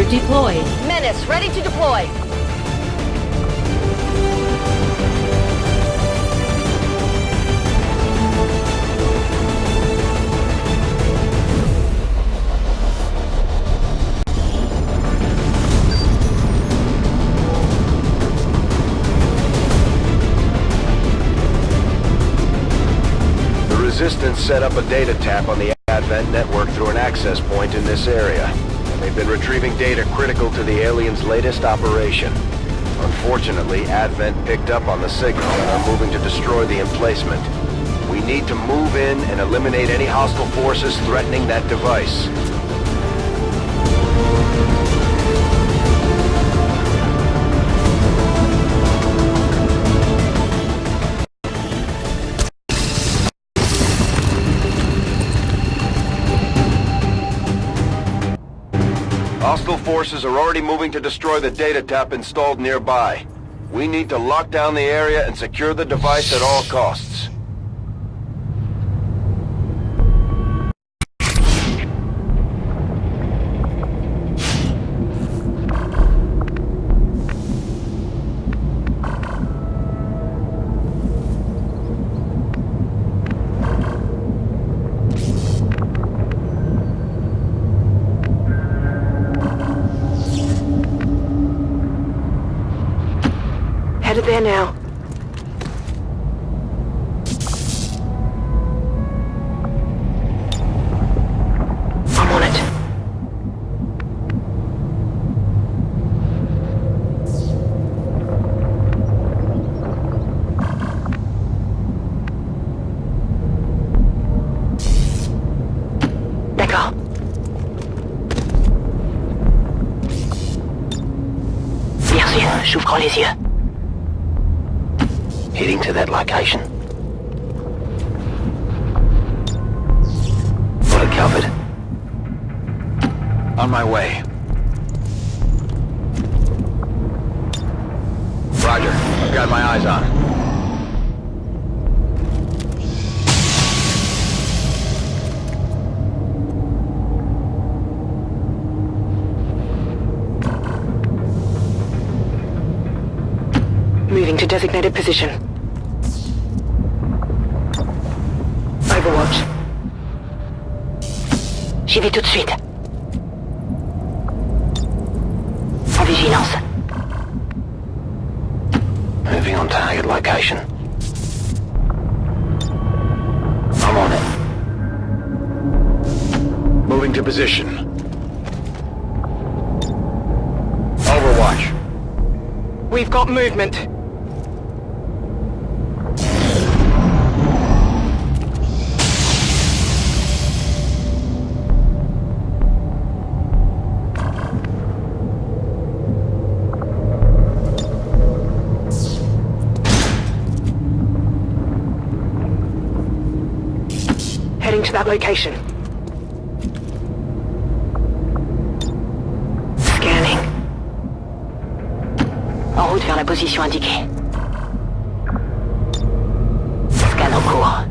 deployed. Menace, ready to deploy. Resistance set up a data tap on the Advent network through an access point in this area. They've been retrieving data critical to the aliens' latest operation. Unfortunately, Advent picked up on the signal and are moving to destroy the emplacement. We need to move in and eliminate any hostile forces threatening that device. Hostile forces are already moving to destroy the data tap installed nearby. We need to lock down the area and secure the device at all costs. Headed there now. I'm on it. D'accord. Merci, j'ouvre les yeux. Heading to that location. Got it covered. On my way. Roger. I've got my eyes on it. Moving to designated position. Overwatch. J'y vais tout de suite. En vigilance. Moving on target location. I'm on it. Moving to position. Overwatch. We've got movement. Heading to that location. Scanning. En route vers la position indiquée. Scan en cours.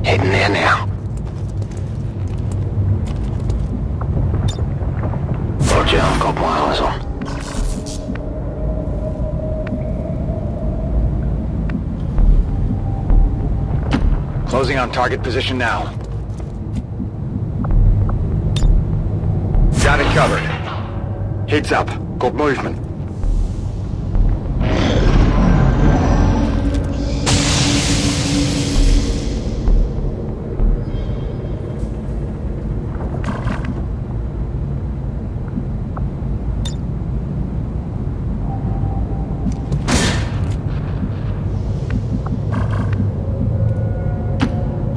Heading there now. Roger, I've got my eyes on. Closing on target position now. Got it covered. Heads up. Got movement.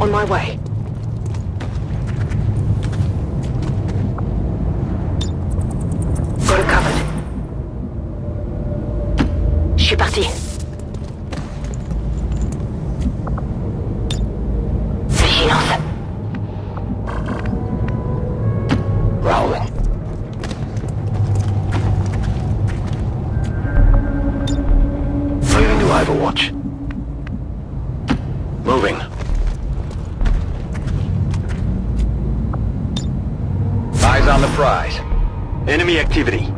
On my way. Got it covered. Je suis parti. Vigilance. Rolling. Moving to Overwatch. Moving. Eyes on the prize. Enemy activity.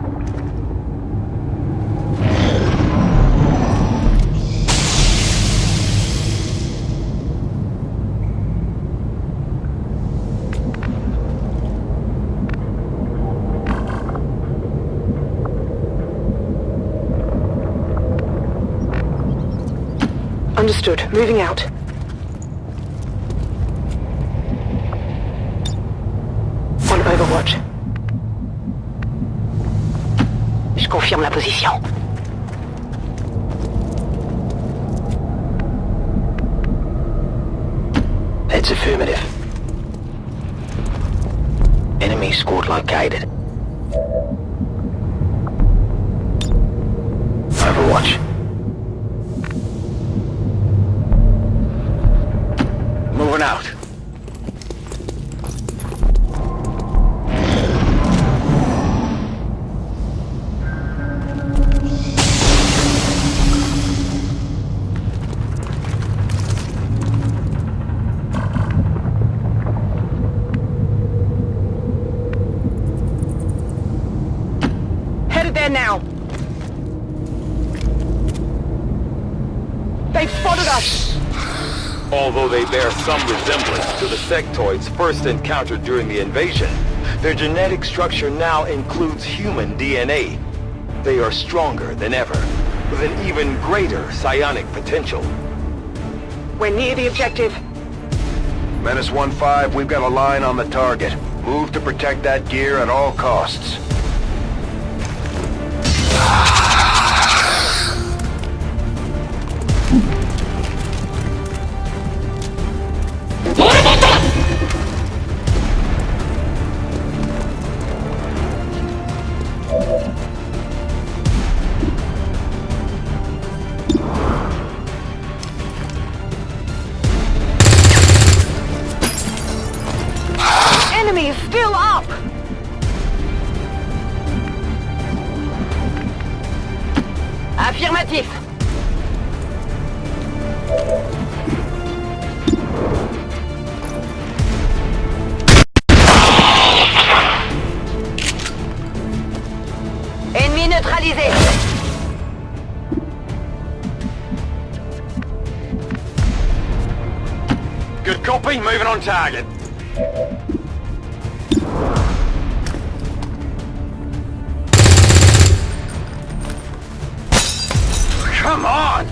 Understood. Moving out. On Overwatch. Je confirme la position. It's affirmative. Enemy squad located. Overwatch. Moving out. Headed there now. They've spotted us. Although they bear some resemblance to the sectoids first encountered during the invasion, their genetic structure now includes human DNA. They are stronger than ever, with an even greater psionic potential. We're near the objective. Menace 1-5, we've got a line on the target. Move to protect that gear at all costs. Enemy is still up! Affirmatif! Ennemi neutralisé! Good copy, moving on target. Come on!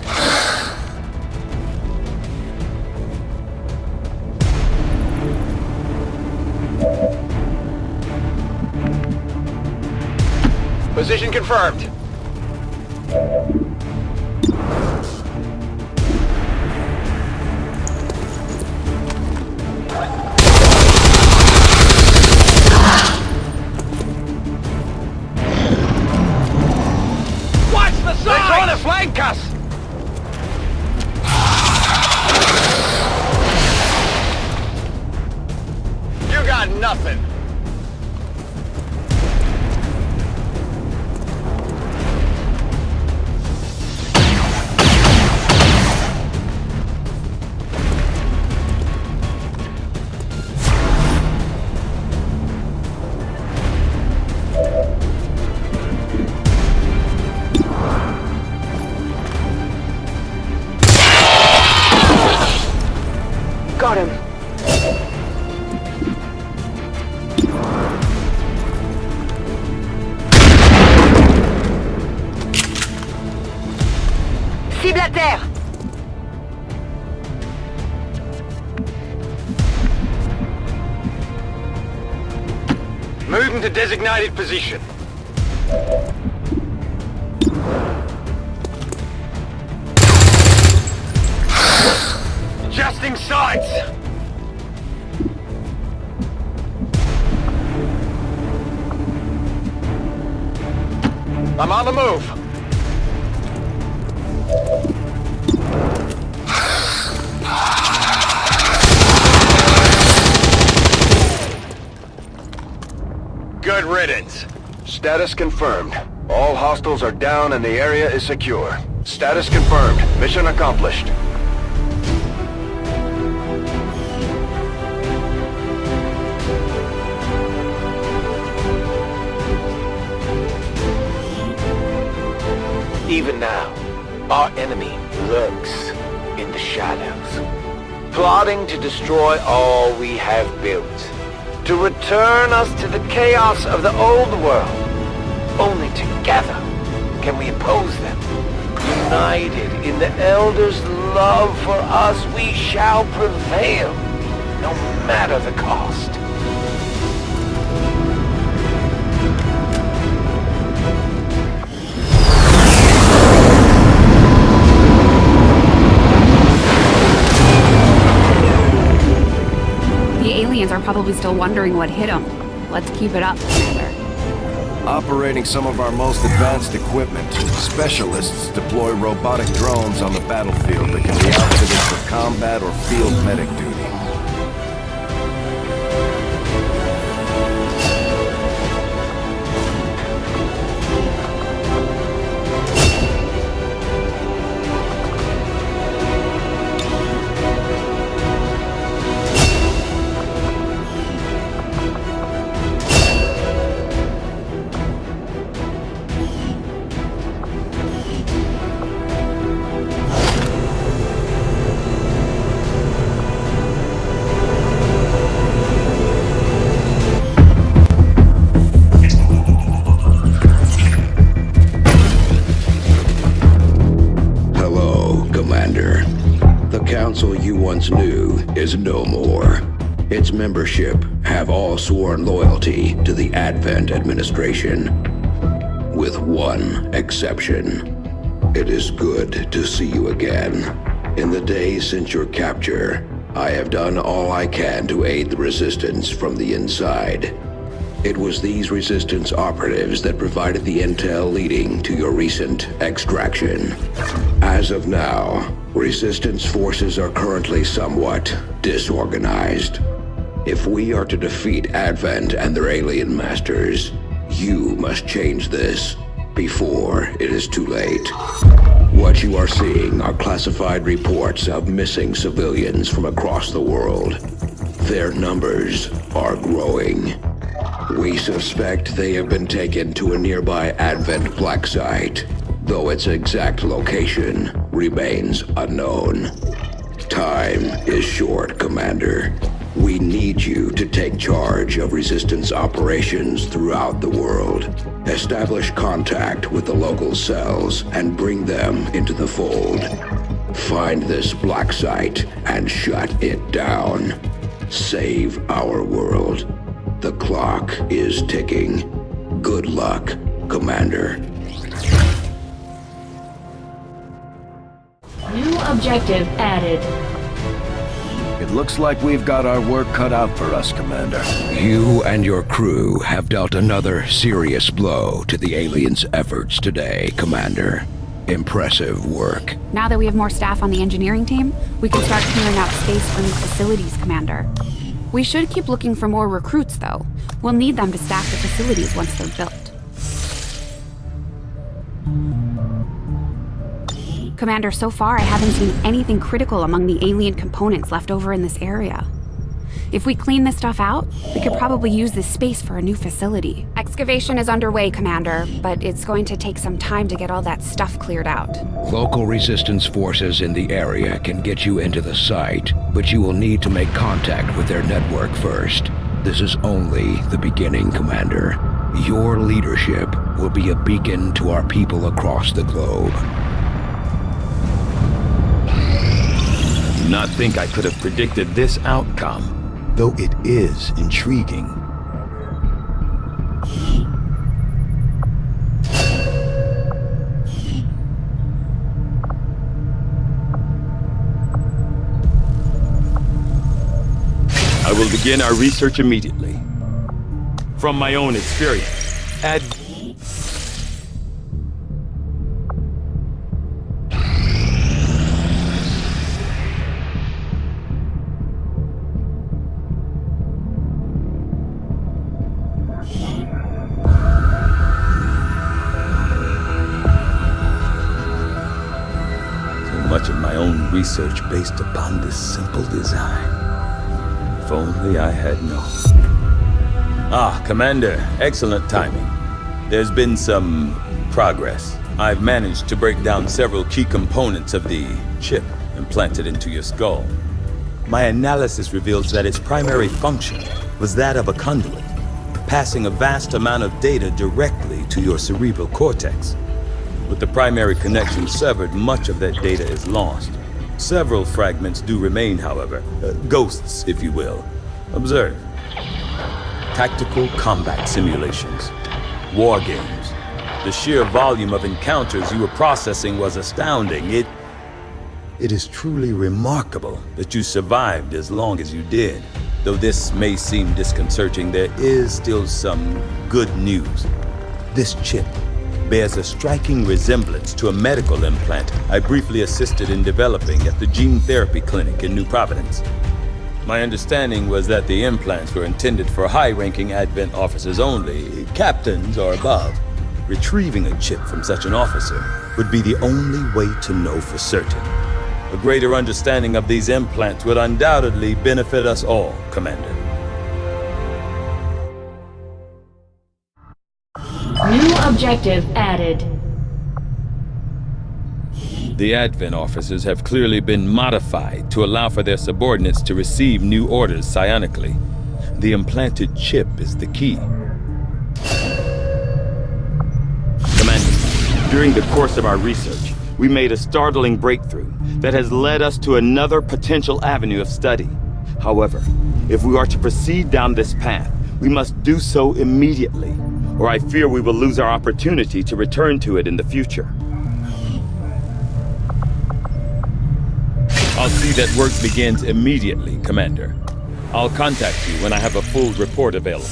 Position confirmed. Watch the side! They're trying to flank us! You got nothing. Got him. Cible à terre! Moving to designated position. Adjusting sights! I'm on the move. Good riddance. Status confirmed. All hostiles are down and the area is secure. Status confirmed. Mission accomplished. Our enemy lurks in the shadows, plotting to destroy all we have built, to return us to the chaos of the old world. Only together can we oppose them. United in the Elders' love for us, we shall prevail, no matter the cost. The aliens are probably still wondering what hit them. Let's keep it up, Commander. Operating some of our most advanced equipment, specialists deploy robotic drones on the battlefield that can be outfitted for combat or field medic duty. Knew is no more. Its membership have all sworn loyalty to the Advent administration, with one exception. It is good to see you again. In the days since your capture, I have done all I can to aid the Resistance from the inside. It was these Resistance operatives that provided the intel leading to your recent extraction. As of now, Resistance forces are currently somewhat disorganized. If we are to defeat Advent and their alien masters, you must change this before it is too late. What you are seeing are classified reports of missing civilians from across the world. Their numbers are growing. We suspect they have been taken to a nearby Advent black site, though its exact location remains unknown. Time is short, Commander. We need you to take charge of Resistance operations throughout the world. Establish contact with the local cells and bring them into the fold. Find this black site and shut it down. Save our world. The clock is ticking. Good luck, Commander. New objective added. It looks like we've got our work cut out for us, Commander. You and your crew have dealt another serious blow to the aliens' efforts today, Commander. Impressive work. Now that we have more staff on the engineering team, we can start clearing out space for new facilities, Commander. We should keep looking for more recruits, though. We'll need them to staff the facilities once they're built. Commander, so far I haven't seen anything critical among the alien components left over in this area. If we clean this stuff out, we could probably use this space for a new facility. Excavation is underway, Commander, but it's going to take some time to get all that stuff cleared out. Local Resistance forces in the area can get you into the site, but you will need to make contact with their network first. This is only the beginning, Commander. Your leadership will be a beacon to our people across the globe. I do not think I could have predicted this outcome, though it is intriguing. I will begin our research immediately. From my own experience, much of my own research based upon this simple design. If only I had known. Ah, Commander, excellent timing. There's been some progress. I've managed to break down several key components of the chip implanted into your skull. My analysis reveals that its primary function was that of a conduit, passing a vast amount of data directly to your cerebral cortex. With the primary connection severed, much of that data is lost. Several fragments do remain, however, ghosts, if you will. Observe. Tactical combat simulations, war games. The sheer volume of encounters you were processing was astounding. It is truly remarkable that you survived as long as you did. Though this may seem disconcerting, there is still some good news. This chip bears a striking resemblance to a medical implant I briefly assisted in developing at the gene therapy clinic in New Providence. My understanding was that the implants were intended for high-ranking Advent officers only, captains or above. Retrieving a chip from such an officer would be the only way to know for certain. A greater understanding of these implants would undoubtedly benefit us all, Commander. New objective added. The Advent officers have clearly been modified to allow for their subordinates to receive new orders psionically. The implanted chip is the key. Commander, during the course of our research, we made a startling breakthrough that has led us to another potential avenue of study. However, if we are to proceed down this path, we must do so immediately, or I fear we will lose our opportunity to return to it in the future. I'll see that work begins immediately, Commander. I'll contact you when I have a full report available.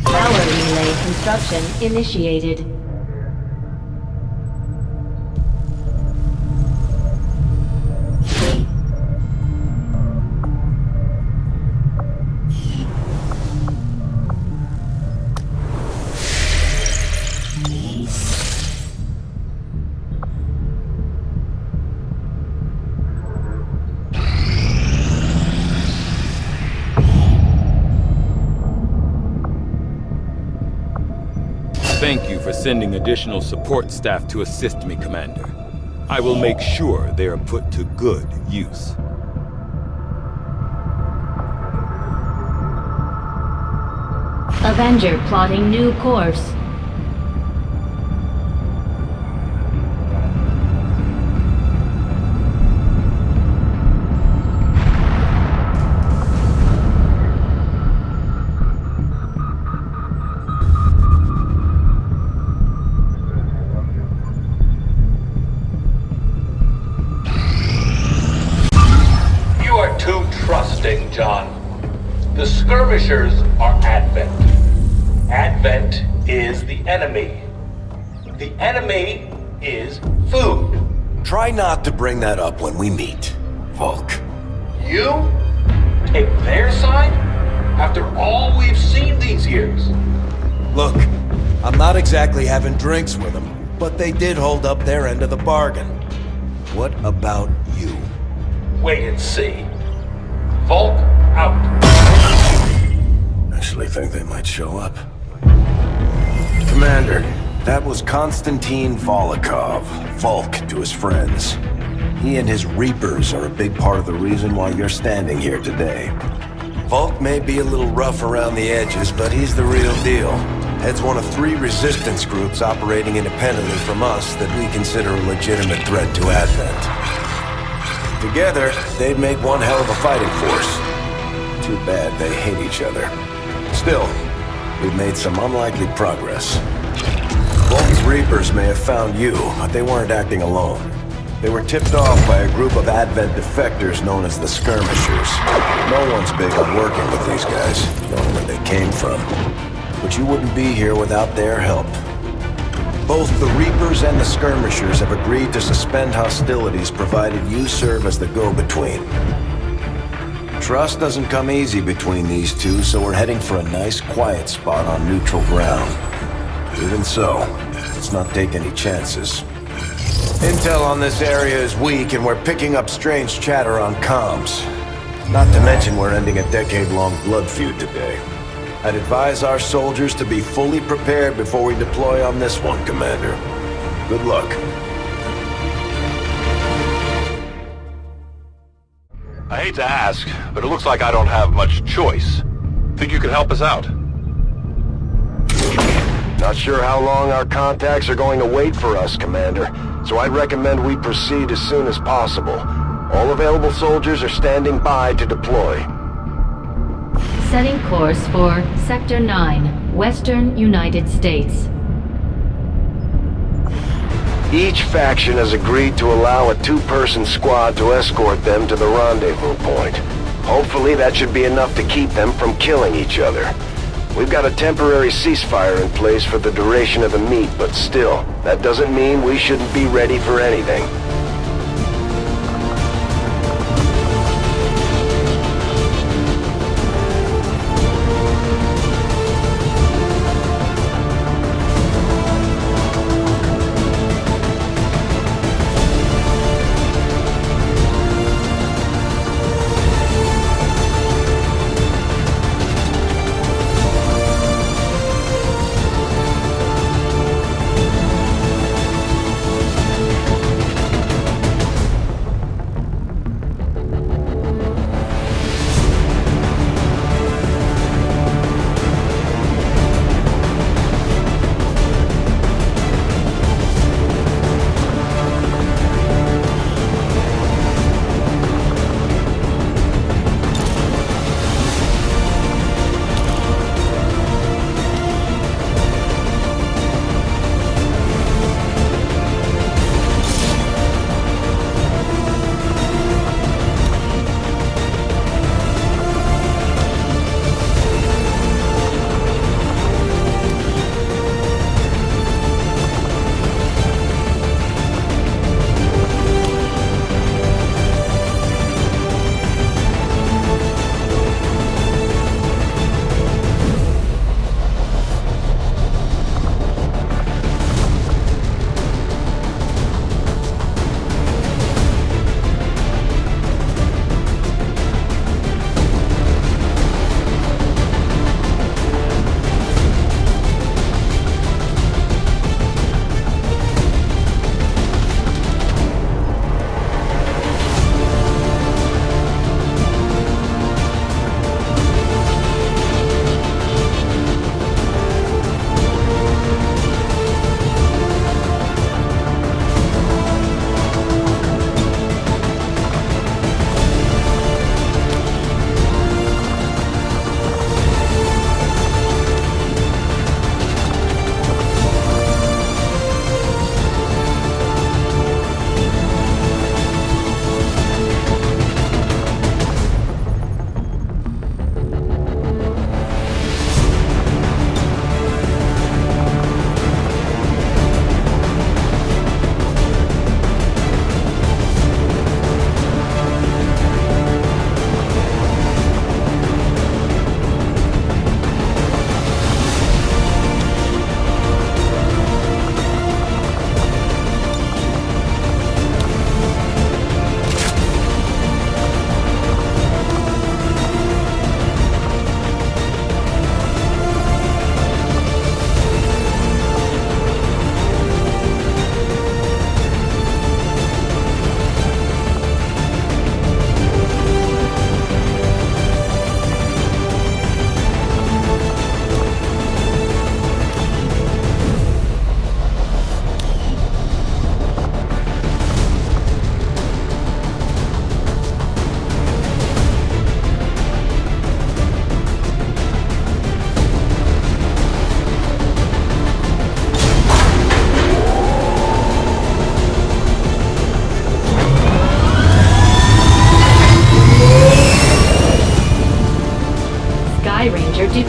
Power relay construction initiated. Thank you for sending additional support staff to assist me, Commander. I will make sure they are put to good use. Avenger plotting new course. Trusting, John. The skirmishers are Advent. Advent is the enemy. The enemy is food. Try not to bring that up when we meet, Volk. You take their side after all we've seen these years? Look, I'm not exactly having drinks with them, but they did hold up their end of the bargain. What about you? Wait and see. Volk out. Actually think they might show up. Commander, that was Konstantin Volokov, Volk to his friends. He and his Reapers are a big part of the reason why you're standing here today. Volk may be a little rough around the edges, but he's the real deal. Heads one of 3 resistance groups operating independently from us that we consider a legitimate threat to Advent. Together, they'd make one hell of a fighting force. Too bad they hate each other. Still, we've made some unlikely progress. Volk's Reapers may have found you, but they weren't acting alone. They were tipped off by a group of Advent defectors known as the Skirmishers. No one's big on working with these guys, knowing where they came from. But you wouldn't be here without their help. Both the Reapers and the Skirmishers have agreed to suspend hostilities provided you serve as the go-between. Trust doesn't come easy between these two, so we're heading for a nice quiet spot on neutral ground. Even so, let's not take any chances. Intel on this area is weak, and we're picking up strange chatter on comms. Not to mention we're ending a decade-long blood feud today. I'd advise our soldiers to be fully prepared before we deploy on this one, Commander. Good luck. I hate to ask, but it looks like I don't have much choice. Think you could help us out? Not sure how long our contacts are going to wait for us, Commander, so I'd recommend we proceed as soon as possible. All available soldiers are standing by to deploy. Setting course for Sector 9, Western United States. Each faction has agreed to allow a two-person squad to escort them to the rendezvous point. Hopefully that should be enough to keep them from killing each other. We've got a temporary ceasefire in place for the duration of the meet, but still, that doesn't mean we shouldn't be ready for anything.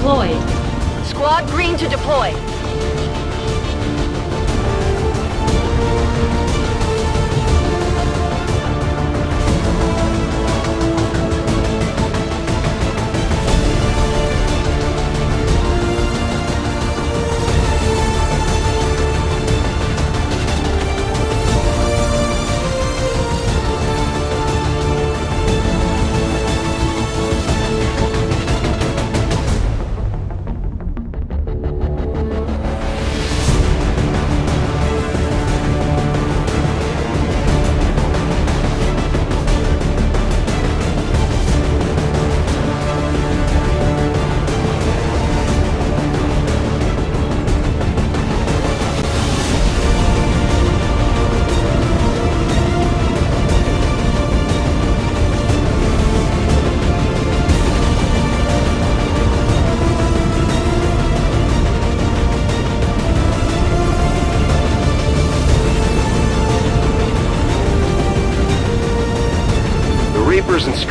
deployed. Squad green to deploy.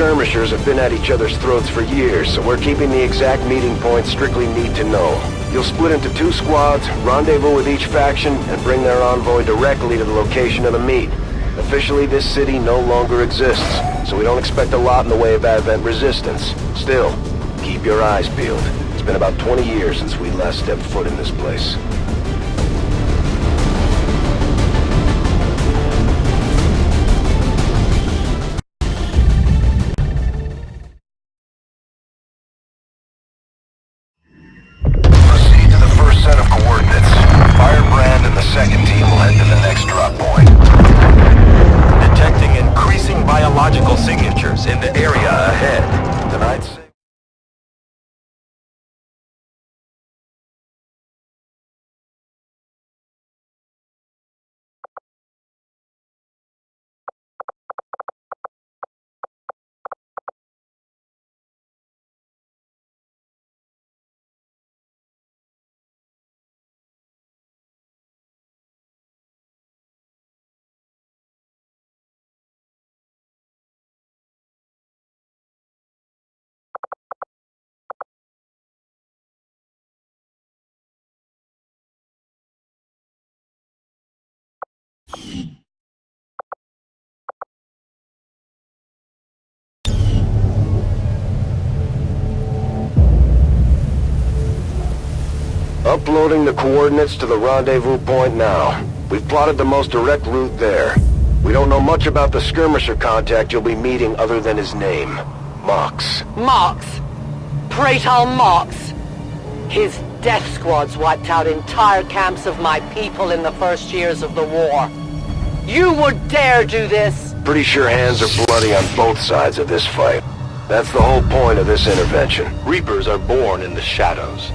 skirmishers have been at each other's throats for years, so we're keeping the exact meeting point strictly need to know. You'll split into 2 squads, rendezvous with each faction, and bring their envoy directly to the location of the meet. Officially, this city no longer exists, so we don't expect a lot in the way of Advent resistance. Still, keep your eyes peeled. It's been about 20 years since we last stepped foot in this place. Proceed to the first set of coordinates. Firebrand and the second team will head to the next drop point. Detecting increasing biological signatures in the area ahead. Tonight's... Uploading the coordinates to the rendezvous point now. We've plotted the most direct route there. We don't know much about the skirmisher contact you'll be meeting other than his name. Mox. Mox. Praetor Mox. His death squads wiped out entire camps of my people in the first years of the war. You would dare do this? Pretty sure hands are bloody on both sides of this fight. That's the whole point of this intervention. Reapers are born in the shadows.